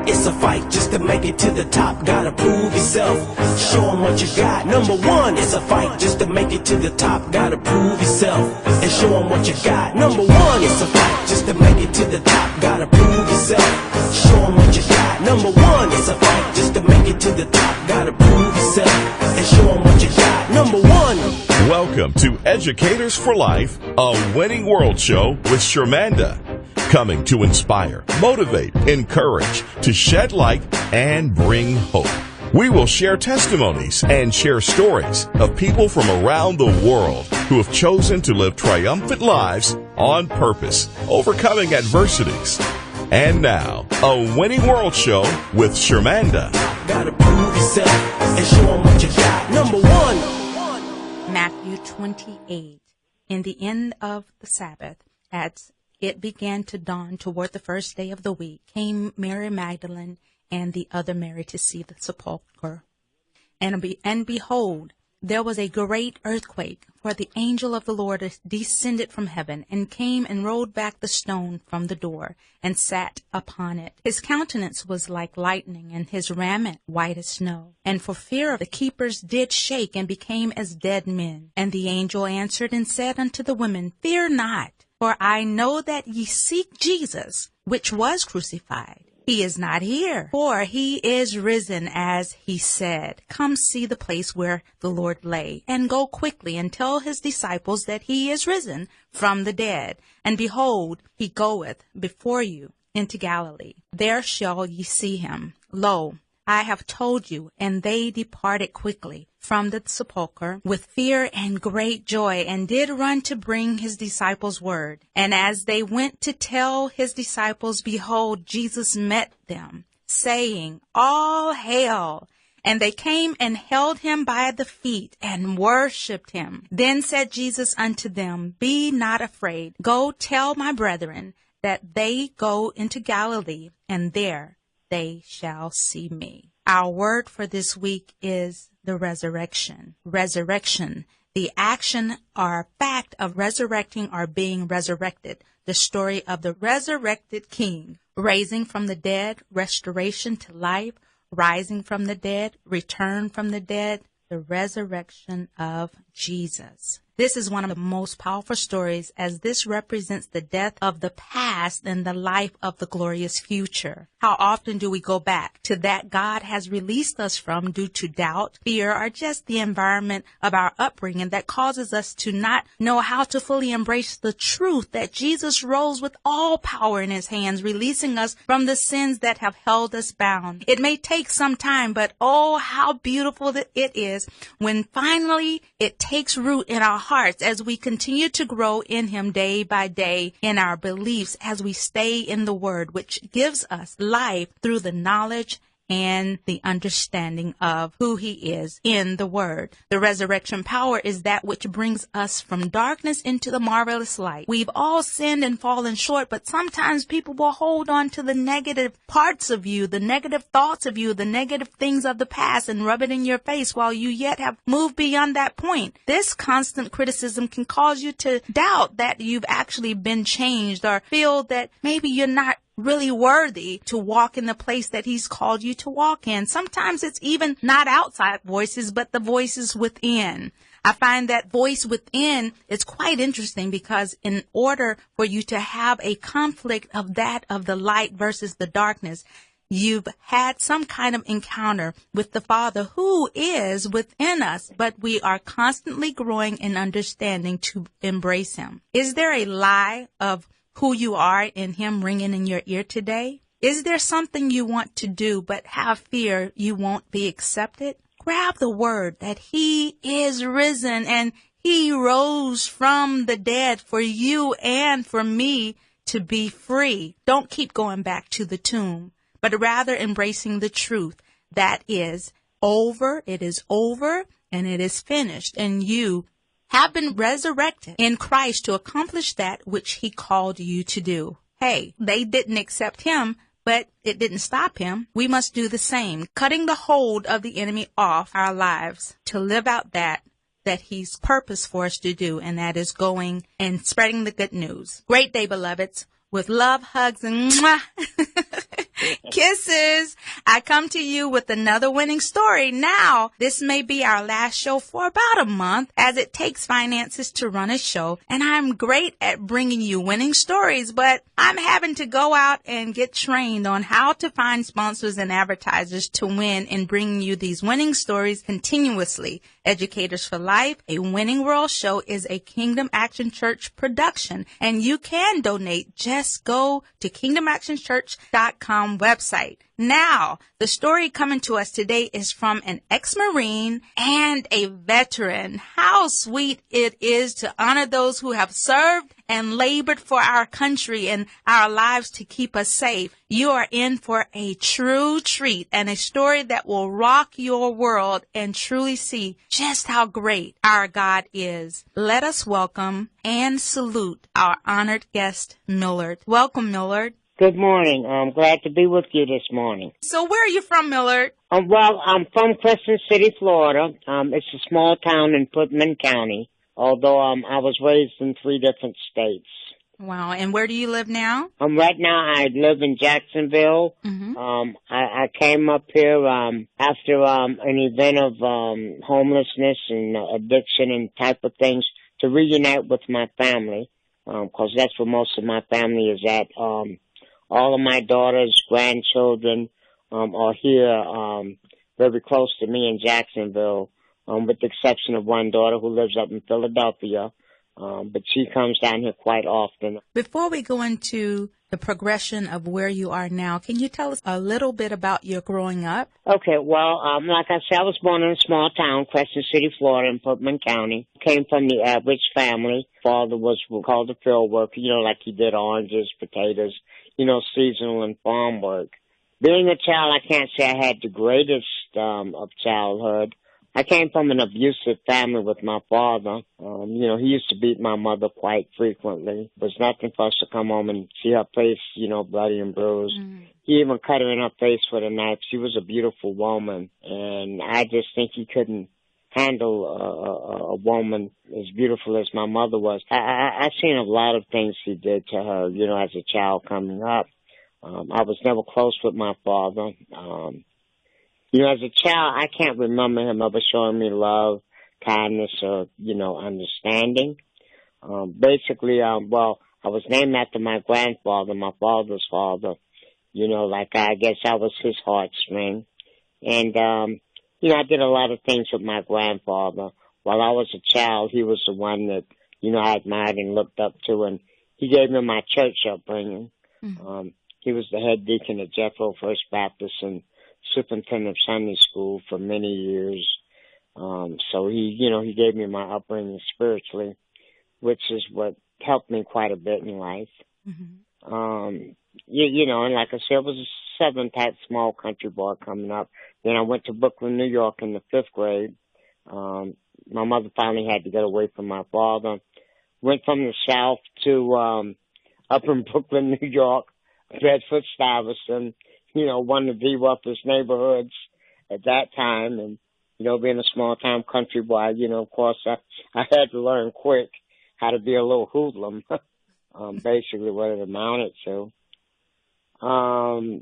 It's a fight just to make it to the top. Gotta prove yourself, show them what you got. Number one, it's a fight just to make it to the top. Gotta prove yourself and show them what you got. Number one, it's a fight just to make it to the top. Gotta prove yourself, show them what you got. Number one, it's a fight just to make it to the top. Gotta prove yourself and show them what you got. Number one. Welcome to Educators for Life, a winning world show with Shermanda. Coming to inspire, motivate, encourage, to shed light, and bring hope. We will share testimonies and share stories of people from around the world who have chosen to live triumphant lives on purpose, overcoming adversities. And now, a winning world show with Shermanda. Gotta prove yourself and show them what you got. Number one. Matthew 28. In the end of the Sabbath, as it began to dawn toward the first day of the week, came Mary Magdalene and the other Mary to see the sepulchre. And behold, there was a great earthquake, for the angel of the Lord descended from heaven, and came and rolled back the stone from the door, and sat upon it. His countenance was like lightning, and his raiment white as snow. And for fear of the keepers did shake, and became as dead men. And the angel answered and said unto the women, Fear not, for I know that ye seek Jesus, which was crucified. He is not here, for he is risen, as he said. Come see the place where the Lord lay, and go quickly and tell his disciples that he is risen from the dead. And behold, he goeth before you into Galilee. There shall ye see him. Lo, I have told you. And they departed quickly from the sepulchre with fear and great joy, and did run to bring his disciples word. And as they went to tell his disciples, behold, Jesus met them, saying, All hail! And they came and held him by the feet, and worshipped him. Then said Jesus unto them, Be not afraid. Go tell my brethren that they go into Galilee, and there they shall see me. Our word for this week is the resurrection. Resurrection, the action or fact of resurrecting or being resurrected. The story of the resurrected king, raising from the dead, restoration to life, rising from the dead, return from the dead, the resurrection of Jesus. This is one of the most powerful stories, as this represents the death of the past and the life of the glorious future. How often do we go back to that God has released us from due to doubt, fear, or just the environment of our upbringing that causes us to not know how to fully embrace the truth that Jesus rose with all power in his hands, releasing us from the sins that have held us bound. It may take some time, but oh, how beautiful it is when finally it takes root in our hearts as we continue to grow in him day by day in our beliefs, as we stay in the word, which gives us life through the knowledge and the understanding of who he is in the word. The resurrection power is that which brings us from darkness into the marvelous light. We've all sinned and fallen short, but sometimes people will hold on to the negative parts of you, the negative thoughts of you, the negative things of the past, and rub it in your face while you yet have moved beyond that point. This constant criticism can cause you to doubt that you've actually been changed, or feel that maybe you're not really worthy to walk in the place that he's called you to walk in. Sometimes it's even not outside voices, but the voices within. I find that voice within is quite interesting, because in order for you to have a conflict of that of the light versus the darkness, you've had some kind of encounter with the Father who is within us, but we are constantly growing in understanding to embrace him. Is there a lie of who you are in him ringing in your ear today? Is there something you want to do but have fear you won't be accepted? Grab the word that he is risen and he rose from the dead for you and for me to be free. Don't keep going back to the tomb, but rather embracing the truth that is over, it is over, and it is finished, and you have been resurrected in Christ to accomplish that which he called you to do. Hey, they didn't accept him, but it didn't stop him. We must do the same, cutting the hold of the enemy off our lives to live out that he's purposed for us to do, and that is going and spreading the good news. Great day, beloveds. With love, hugs, and mwah. Kisses. Mrs. I come to you with another winning story. Now, this may be our last show for about a month, as it takes finances to run a show, and I'm great at bringing you winning stories, but I'm having to go out and get trained on how to find sponsors and advertisers to win in bringing you these winning stories continuously. Educators for Life, a Winning World Show, is a Kingdom Action Church production, and you can donate. Just go to kingdomactionchurch.com website. Now, the story coming to us today is from an ex-Marine and a veteran. How sweet it is to honor those who have served and labored for our country and our lives to keep us safe. You are in for a true treat and a story that will rock your world and truly see just how great our God is. Let us welcome and salute our honored guest, Millard. Welcome, Millard. Good morning. I'm glad to be with you this morning. So where are you from, Millard? Well, I'm from Crescent City, Florida. It's a small town in Putnam County, although I was raised in 3 different states. Wow. And where do you live now? Right now I live in Jacksonville. Mm-hmm. I came up here after an event of homelessness and addiction and type of things to reunite with my family, because that's where most of my family is at. All of my daughters, grandchildren, are here, very close to me in Jacksonville, with the exception of one daughter who lives up in Philadelphia. But she comes down here quite often. Before we go into the progression of where you are now, can you tell us a little bit about your growing up? Okay, well, like I said, I was born in a small town, Crescent City, Florida, in Putnam County. Came from the average family. Father was called a field worker, like he did oranges, potatoes, seasonal and farm work. Being a child, I can't say I had the greatest of childhood. I came from an abusive family with my father. He used to beat my mother quite frequently. It was nothing for us to come home and see her face, bloody and bruised. Mm. He even cut her in her face with a knife. She was a beautiful woman, and I just think he couldn't handle a woman as beautiful as my mother was. I've seen a lot of things he did to her, as a child coming up. I was never close with my father. As a child, I can't remember him ever showing me love, kindness, or, understanding. Basically, I was named after my grandfather, my father's father. I guess I was his heartstring. And, I did a lot of things with my grandfather. While I was a child, he was the one that, I admired and looked up to, and he gave me my church upbringing. Mm-hmm. He was the head deacon at Jethro First Baptist and superintendent of Sunday school for many years. So he gave me my upbringing spiritually, which is what helped me quite a bit in life. Mm-hmm. And like I said, I was a Southern type small country boy coming up. Then I went to Brooklyn, New York in the 5th grade. My mother finally had to get away from my father. Went from the South to, up in Brooklyn, New York, Bedford Stuyvesant, one of the roughest neighborhoods at that time. And, being a small town country boy, of course, I had to learn quick how to be a little hoodlum, basically what it amounted to. While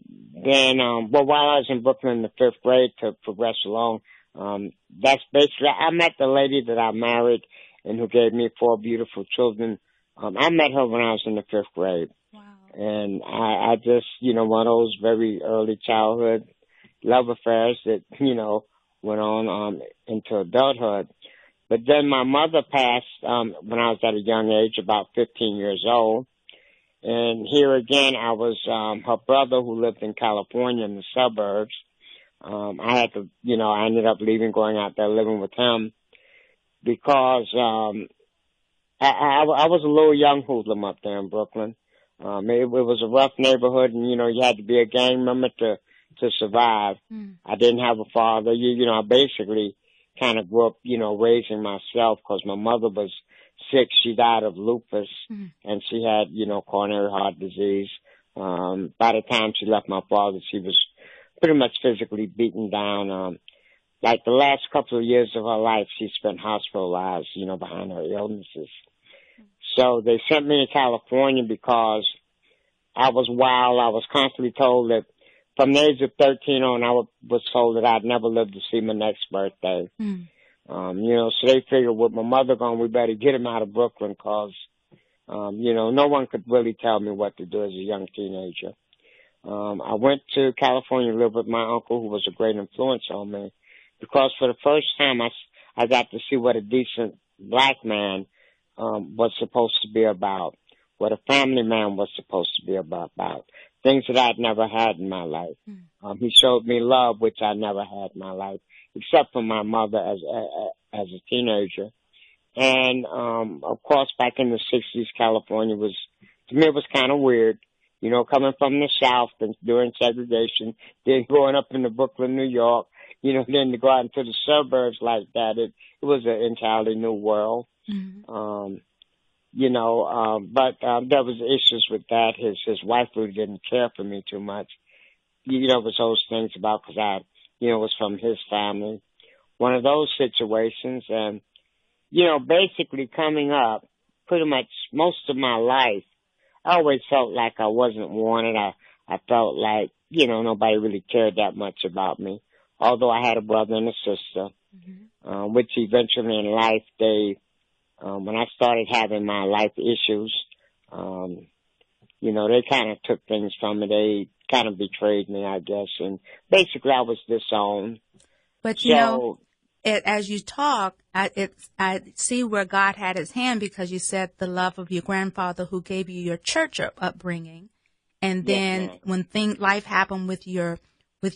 I was in Brooklyn in the 5th grade to progress along, that's basically, I met the lady that I married and who gave me 4 beautiful children. I met her when I was in the 5th grade. Wow. And I just, one of those very early childhood love affairs that, went on into adulthood. But then my mother passed when I was at a young age, about 15 years old. And here again, I was her brother who lived in California in the suburbs. I had to, I ended up leaving, going out there living with him because I was a little young hoodlum up there in Brooklyn. It was a rough neighborhood, and, you had to be a gang member to survive. Mm. I didn't have a father. I basically kind of grew up, raising myself because my mother was sick. She died of lupus, and she had, coronary heart disease. By the time she left my father, she was pretty much physically beaten down. Like the last couple of years of her life, she spent hospitalized, behind her illnesses. So they sent me to California because I was wild. I was constantly told that from the age of 13 on, I was told that I'd never live to see my next birthday. So they figured with my mother gone, we better get him out of Brooklyn because, no one could really tell me what to do as a young teenager. I went to California to live with my uncle, who was a great influence on me, because for the first time I got to see what a decent black man was supposed to be about, what a family man was supposed to be about things that I'd never had in my life. He showed me love, which I never had in my life, except for my mother as a teenager. And of course, back in the 60s, California to me, it was kind of weird. Coming from the South and during segregation, then growing up in Brooklyn, New York, then to go out into the suburbs like that, it was an entirely new world. But there was issues with that. His wife really didn't care for me too much. It was those things about because I, was from his family. One of those situations. And, basically coming up pretty much most of my life, I always felt like I wasn't wanted. I felt like, nobody really cared that much about me. Although I had a brother and a sister, which eventually in life when I started having my life issues, they kind of took things from me. They kind of betrayed me, I guess. And basically I was disowned. But, as you talk, I see where God had his hand because you said the love of your grandfather who gave you your church upbringing. And then when life happened with your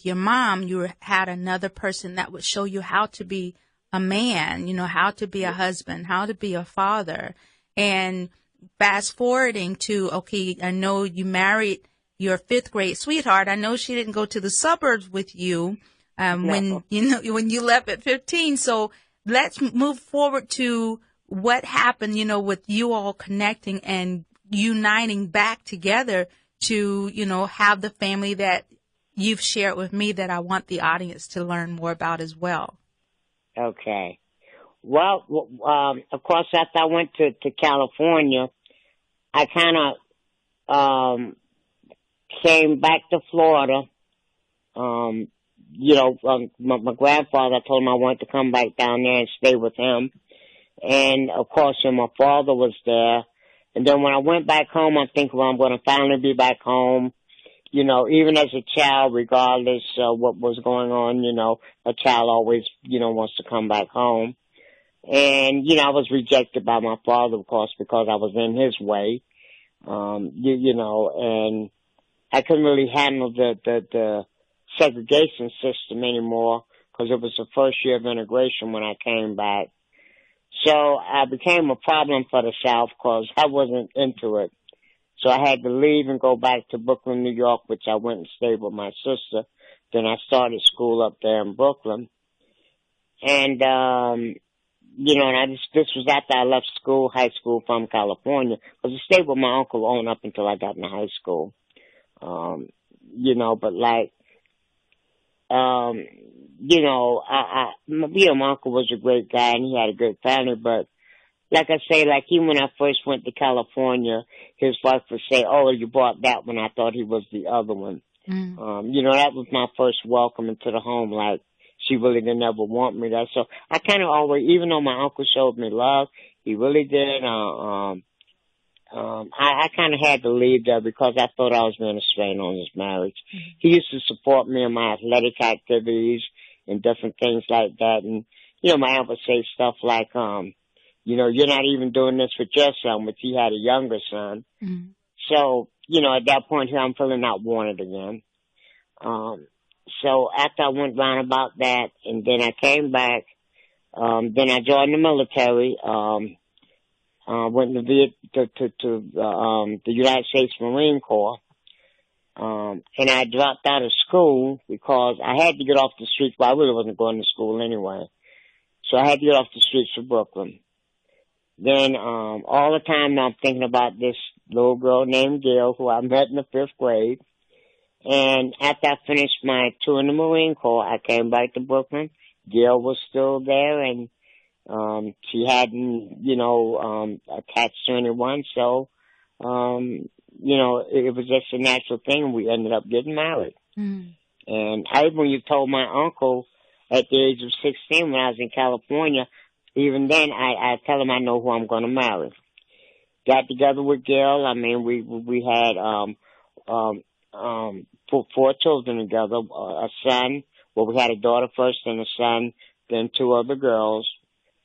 mom, you had another person that would show you how to be a man, how to be a husband, how to be a father. And fast forwarding to, okay, I know you married your 5th grade sweetheart. I know she didn't go to the suburbs with you when you left at 15. So let's move forward to what happened, with you all connecting and uniting back together to, have the family that you've shared with me that I want the audience to learn more about as well. Okay. Well, of course, after I went to California, I kind of came back to Florida. My grandfather, I told him I wanted to come back down there and stay with him. And, of course, my father was there. And then when I went back home, I'm thinking, well, I'm going to finally be back home. Even as a child, regardless of what was going on, a child always, wants to come back home. And, I was rejected by my father, of course, because I was in his way. And I couldn't really handle the segregation system anymore because it was the first year of integration when I came back. So I became a problem for the South because I wasn't into it. So I had to leave and go back to Brooklyn, New York, which I went and stayed with my sister. Then I started school up there in Brooklyn. And, this was after I left high school from California, because I stayed with my uncle on up until I got into high school. My uncle was a great guy and he had a good family, but like I say, even when I first went to California, his wife would say, "Oh, you bought that one." I thought he was the other one. That was my first welcome into the home. She really didn't ever want me there. So I kind of always, even though my uncle showed me love, he really did. I kind of had to leave there because I thought I was being a strain on his marriage. He used to support me in my athletic activities and different things like that. And, my aunt would say stuff like, you're not even doing this with your son, but he had a younger son. So, at that point here, I'm feeling not wanted again. So after I went round about that, and then I came back, then I joined the military, went to the United States Marine Corps, and I dropped out of school because I had to get off the streets. Well, I really wasn't going to school anyway. So I had to get off the streets of Brooklyn. Then, all the time now I'm thinking about this little girl named Gail who I met in the 5th grade. And after I finished my tour in the Marine Corps, I came back to Brooklyn. Gail was still there and, she hadn't, attached to anyone. So, it was just a natural thing and we ended up getting married. Mm. And I even you told my uncle at the age of 16 when I was in California, even then I tell him I know who I'm going to marry. Got together with Gail. I mean, we had four children together, a son. Well, we had a daughter first and a son, then two other girls.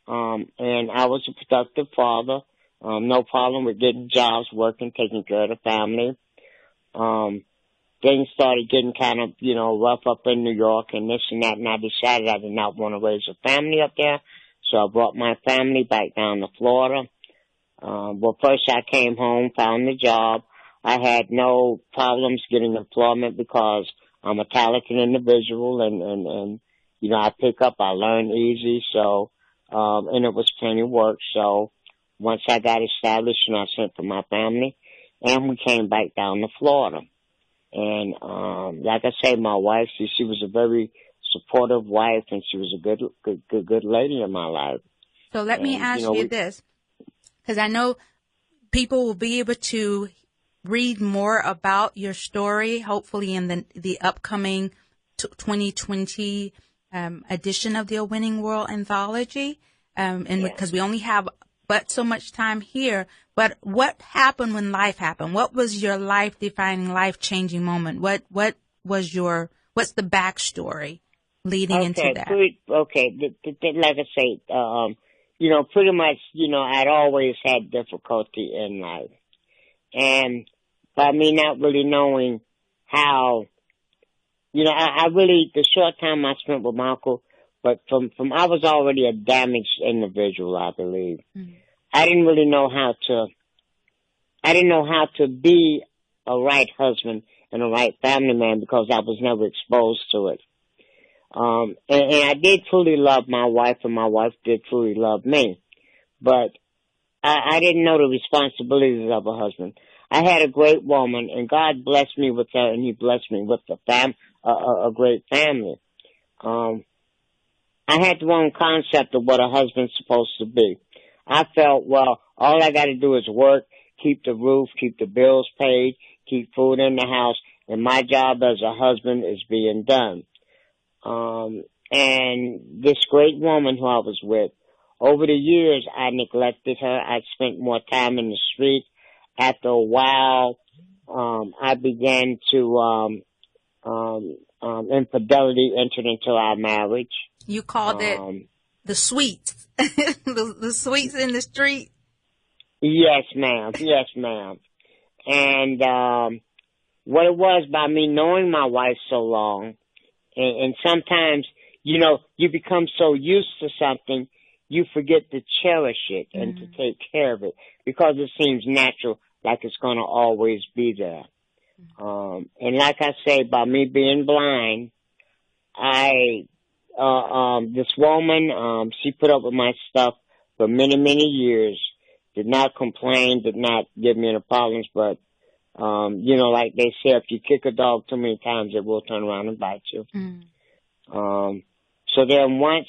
And I was a productive father. No problem with getting jobs, working, taking care of the family. Things started getting kind of, rough up in New York and this and that, and I decided I did not want to raise a family up there. So I brought my family back down to Florida. Well, first I came home, found the job. I had no problems getting employment because I'm a talented individual and I pick up, I learn easy, so, and it was plenty of work. So once I got established, I sent for my family and we came back down to Florida. And, like I say, my wife, she was a very supportive wife and she was a good lady in my life. So let me ask you this, because I know people will be able to read more about your story, hopefully in the upcoming 2020 edition of the A Winning World Anthology, because we only have but so much time here. But what happened when life happened? What was your life-defining, life-changing moment? What's the backstory leading into that? Like I say, pretty much, I'd always had difficulty in life. And by me not really knowing how, I really, the short time I spent with my uncle, but from I was already a damaged individual, I believe. Mm-hmm. I didn't know how to be a right husband and a right family man because I was never exposed to it. And I did truly love my wife and my wife did truly love me. But I didn't know the responsibilities of a husband. I had a great woman and God blessed me with her and he blessed me with a great family. I had the wrong concept of what a husband's supposed to be. I felt, well, all I got to do is work, keep the roof, keep the bills paid, keep food in the house, and my job as a husband is being done. And this great woman who I was with, over the years, I neglected her. I spent more time in the street. After a while, I began to, infidelity entered into our marriage. You called it the sweets. the sweets in the street? Yes, ma'am. Yes, ma'am. And what it was by me knowing my wife so long, and sometimes, you become so used to something, you forget to cherish it and to take care of it because it seems natural, like it's going to always be there. And like I say, by me being blind, this woman, she put up with my stuff for many, many years, did not complain, did not give me any problems, but, like they say, if you kick a dog too many times, it will turn around and bite you. So then once,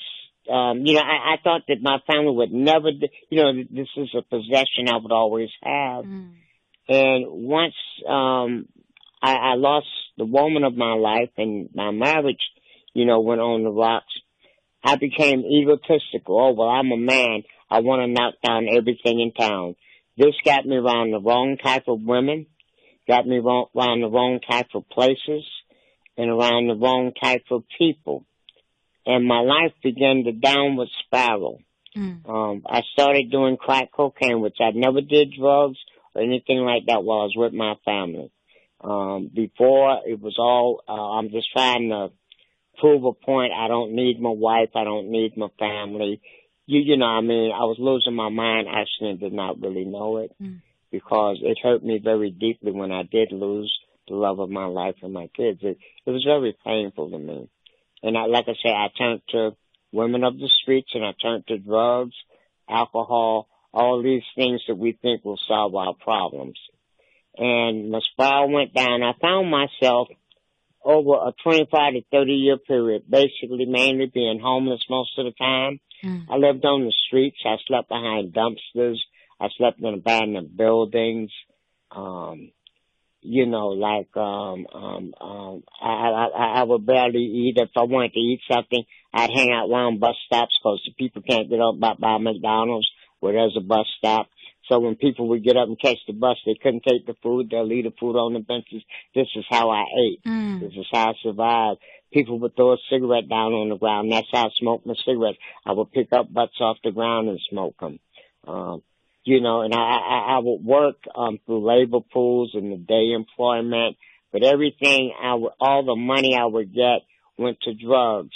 I thought that my family would never, this is a possession I would always have. And once, I lost the woman of my life and my marriage, went on the rocks, I became egotistical. Oh, well, I'm a man. I want to knock down everything in town. This got me around the wrong type of women, got me around the wrong type of places, and around the wrong type of people. And my life began to downward spiral. I started doing crack cocaine, which I never did drugs or anything like that while I was with my family. Before, it was all, I'm just trying to prove a point. I don't need my wife. I don't need my family. I was losing my mind. I actually did not really know it because it hurt me very deeply when I did lose the love of my life and my kids. It was very painful to me. And like I say, I turned to women of the streets and I turned to drugs, alcohol, all these things that we think will solve our problems. And my spiral went down. I found myself over a 25 to 30 year period, basically mainly being homeless most of the time. I lived on the streets. I slept behind dumpsters. I slept in abandoned buildings. I would barely eat. If I wanted to eat something, I'd hang out around bus stops because the people can't get up by McDonald's where there's a bus stop. So when people would get up and catch the bus, they couldn't take the food. They'll leave the food on the benches. This is how I ate. This is how I survived. People would throw a cigarette down on the ground. That's how I smoked my cigarettes. I would pick up butts off the ground and smoke them. And I would work through labor pools and the day employment, but everything all the money I would get went to drugs.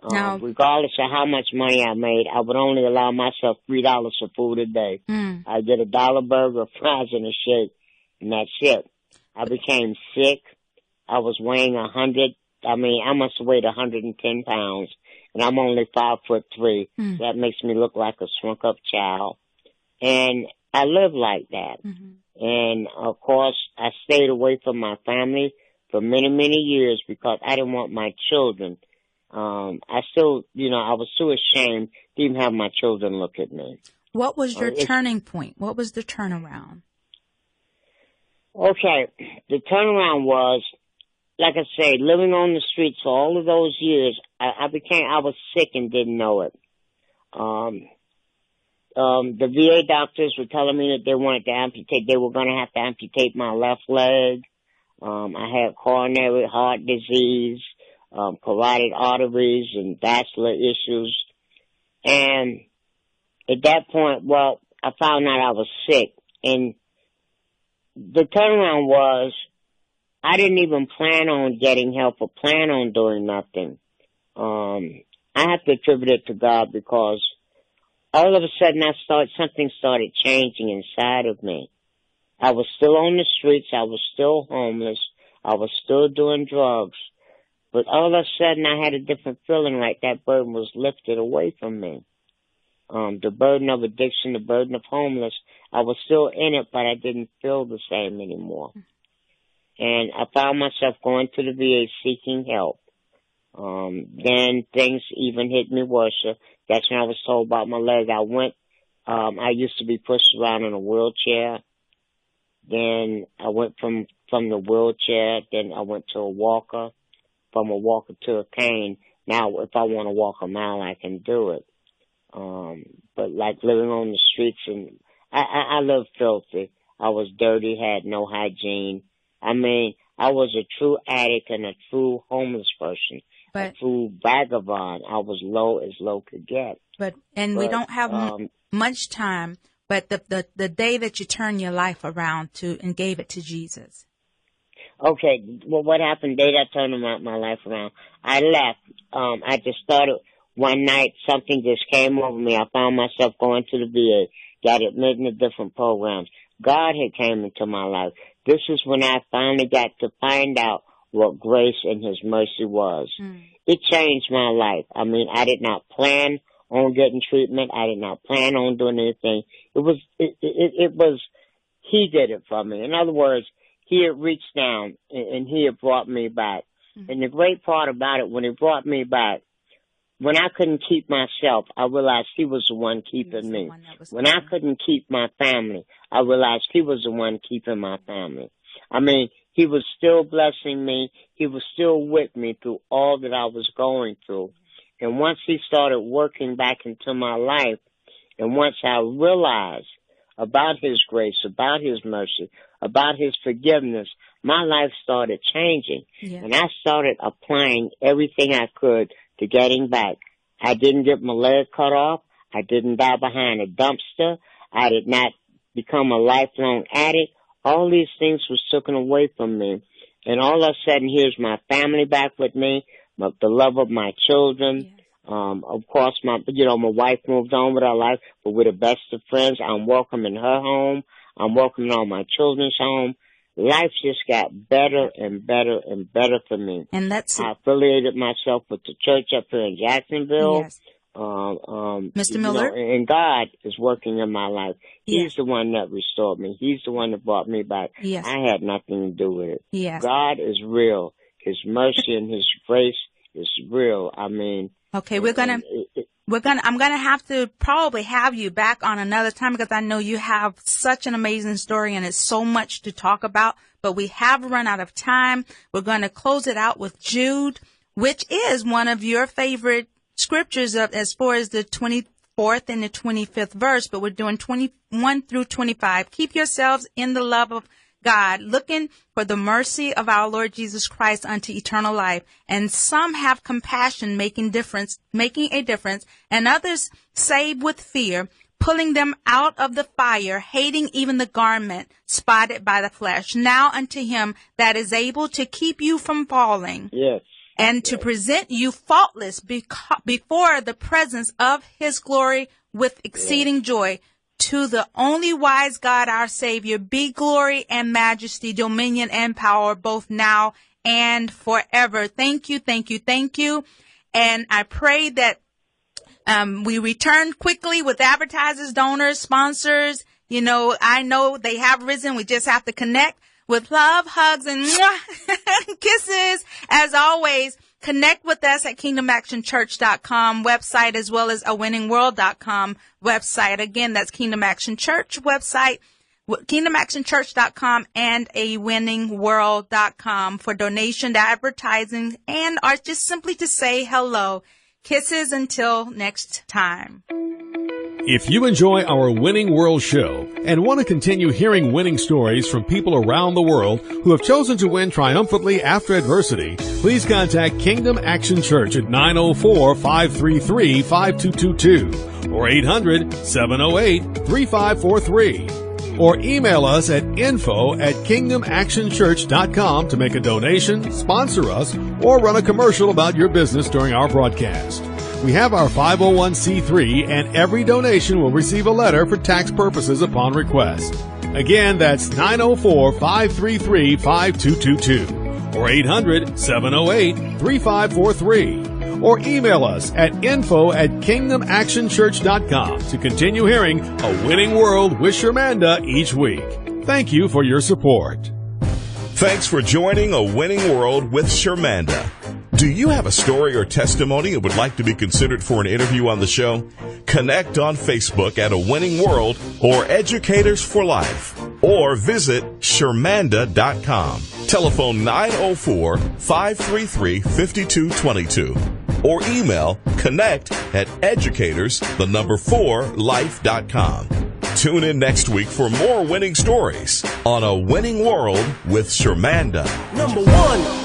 Now, regardless of how much money I made, I would only allow myself $3 for food a day. I'd get $1 burger, fries, and a shake, and that's it. I became sick. I was weighing 100. I must have weighed 110 pounds, and I'm only 5'3". So that makes me look like a shrunk-up child. And I lived like that. And, of course, I stayed away from my family for many, many years because I didn't want my children. I was too ashamed to even have my children look at me. What was your turning point? What was the turnaround? Okay. The turnaround was, like I say, living on the streets for all of those years, I was sick and didn't know it. The VA doctors were telling me that they wanted to amputate. They were going to have to amputate my left leg. I had coronary heart disease, carotid arteries, and vascular issues. And at that point, I found out I was sick. And the turnaround was, I didn't even plan on getting help or plan on doing nothing. I have to attribute it to God because all of a sudden something started changing inside of me. I was still on the streets. I was still homeless. I was still doing drugs. But all of a sudden I had a different feeling, like that burden was lifted away from me. The burden of addiction, the burden of homeless, I was still in it, but I didn't feel the same anymore. And I found myself going to the VA seeking help. Then things even hit me worse. That's when I was told about my leg. I used to be pushed around in a wheelchair. Then I went from the wheelchair, then I went to a walker, from a walker to a cane. Now, if I want to walk a mile, I can do it. But like living on the streets, and I lived filthy. I was dirty, had no hygiene. I was a true addict and a true homeless person. A true vagabond. I was low as low could get. We don't have much time, but the day that you turned your life around and gave it to Jesus. Okay, well, what happened the day I turned my life around? I left. I just started one night, something just came over me. I found myself going to the VA, got admitted to different programs. God had came into my life. This is when I finally got to find out what grace and His mercy was. It changed my life. I did not plan on getting treatment. I did not plan on doing anything. It was He did it for me. In other words, He had reached down and He had brought me back. And the great part about it, when He brought me back, when I couldn't keep myself, I realized He was the one keeping me. When I couldn't keep my family, I realized He was the one keeping my family. He was still blessing me. He was still with me through all that I was going through. And once He started working back into my life, and once I realized about His grace, about His mercy, about His forgiveness, my life started changing. Yeah. And I started applying everything I could to getting back. I didn't get my leg cut off. I didn't die behind a dumpster. I did not become a lifelong addict. All these things were taken away from me. And all of a sudden, here's my family back with me, the love of my children. Yes. Of course, my wife moved on with her life, but we're the best of friends. I'm welcoming her home. I'm welcoming all my children's home. Life just got better and better and better for me. And I affiliated myself with the church up here in Jacksonville. Yes. Mr. Millard? And God is working in my life. He's the one that restored me. He's the one that brought me back. Yes. I had nothing to do with it. Yes. God is real. His mercy and His grace is real. Okay, we're gonna I'm gonna have to probably have you back on another time because I know you have such an amazing story and it's so much to talk about. But we have run out of time. We're going to close it out with Jude, which is one of your favorite scriptures as far as the 24th and the 25th verse. But we're doing 21 through 25. Keep yourselves in the love of God, looking for the mercy of our Lord Jesus Christ unto eternal life. And some have compassion, making a difference, and others save with fear, pulling them out of the fire, hating even the garment spotted by the flesh. Now unto him that is able to keep you from falling. Yes. And to present you faultless before the presence of his glory with exceeding joy. To the only wise God, our Savior, be glory and majesty, dominion and power, both now and forever. Thank you, thank you, thank you. And I pray that we return quickly with advertisers, donors, sponsors. You know, I know they have risen. We just have to connect with love, hugs, and kisses. As always, connect with us at KingdomActionChurch.com website as well as awinningworld.com website. Again, that's Kingdom Action Church website, KingdomActionChurch.com and awinningworld.com for donation, advertising, and or just simply to say hello. Kisses until next time. If you enjoy our Winning World show and want to continue hearing winning stories from people around the world who have chosen to win triumphantly after adversity, please contact Kingdom Action Church at 904-533-5222 or 800-708-3543. Or email us at info@kingdomactionchurch.com to make a donation, sponsor us, or run a commercial about your business during our broadcast. We have our 501c3, and every donation will receive a letter for tax purposes upon request. Again, that's 904-533-5222 or 800-708-3543. Or email us at info@kingdomactionchurch.com to continue hearing A Winning World with Shermanda each week. Thank you for your support. Thanks for joining A Winning World with Shermanda. Do you have a story or testimony and would like to be considered for an interview on the show? Connect on Facebook at A Winning World or Educators for Life, or visit Shermanda.com. Telephone 904-533-5222 or email connect@educators4life.com. Tune in next week for more winning stories on A Winning World with Shermanda. Number one.